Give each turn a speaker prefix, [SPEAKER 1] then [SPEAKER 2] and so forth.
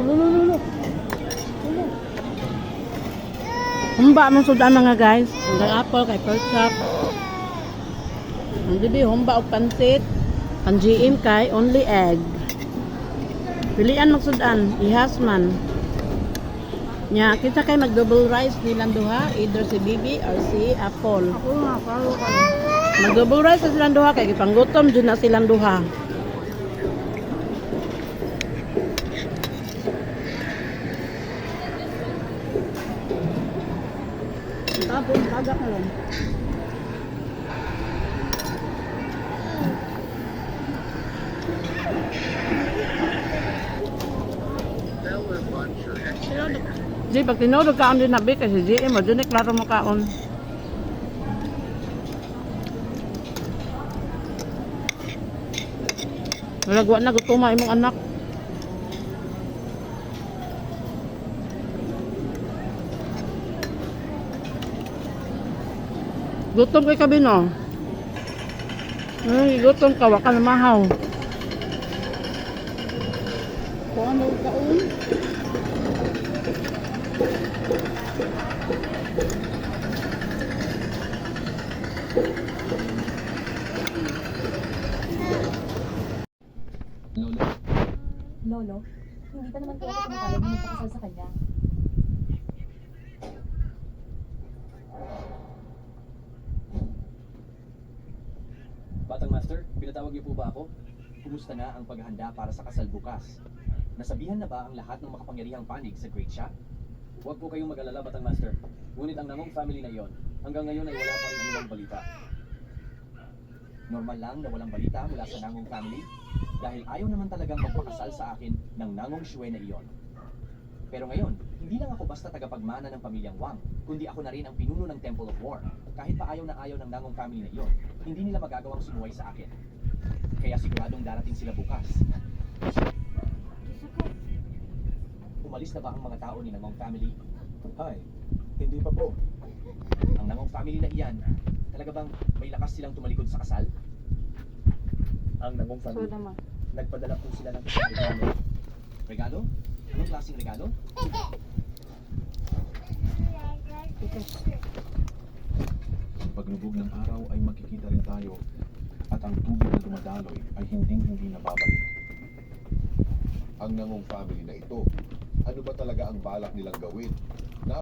[SPEAKER 1] Lulo. Humba mong sudan mga guys. Ang apple kay pork chop. Ang dibi humba og pansit. Ang GM kay only egg. Pilian magsudan, ihas man. Nya kita kay mag double rice nilang duha, either si Bibi or si Apple.
[SPEAKER 2] Ako nga, paro ka.
[SPEAKER 1] Mag double rice sa silang duha kay gipanggutom jud na silang duha. Tapos tagak na lang. Di, pag tinulog kaon din nabi kasi GM mo, dun klaro mo kaon. Nalagwa na gutuma imong anak. Gutom kay kabino. Gutom ka, waka na mahaw. Kung ano kaon?
[SPEAKER 2] Lolo, hindi pa naman talaga kumakalag na magpakasal sa kanya.
[SPEAKER 3] Batang Master, pinatawag niyo po ba ako? Kumusta na ang paghahanda para sa kasal bukas? Nasabihan na ba ang lahat ng makapangyarihang panig sa Great Shot? Huwag po kayong mag-alala, Batang Master. Ngunit ang Namong family na iyon, hanggang ngayon ay wala pa rin walang balita. Normal lang na walang balita mula sa Namong family dahil ayaw naman talagang magpakasal sa akin ng Namong Shue na iyon. Pero ngayon, hindi lang ako basta tagapagmana ng pamilyang Wang, kundi ako na rin ang pinuno ng Temple of War. Kahit pa ayaw na ayaw ng Namong family na iyon, hindi nila magagawang sumuway sa akin. Kaya siguradong darating sila bukas. Umalis na ba ang mga tao ni Namong family?
[SPEAKER 4] Hi, hindi pa po.
[SPEAKER 3] Ang Namong family na iyan, talaga bang may lakas silang tumalikod sa kasal? Ang Namong family, nagpadala po sila ng isang regalo. Regalo? Anong klaseng regalo?
[SPEAKER 4] Ang paglubog ng araw ay makikita rin tayo at ang tubig na dumadaloy ay hindi na babalik. Ang Namong family na ito, ano ba talaga ang balak nilang gawin?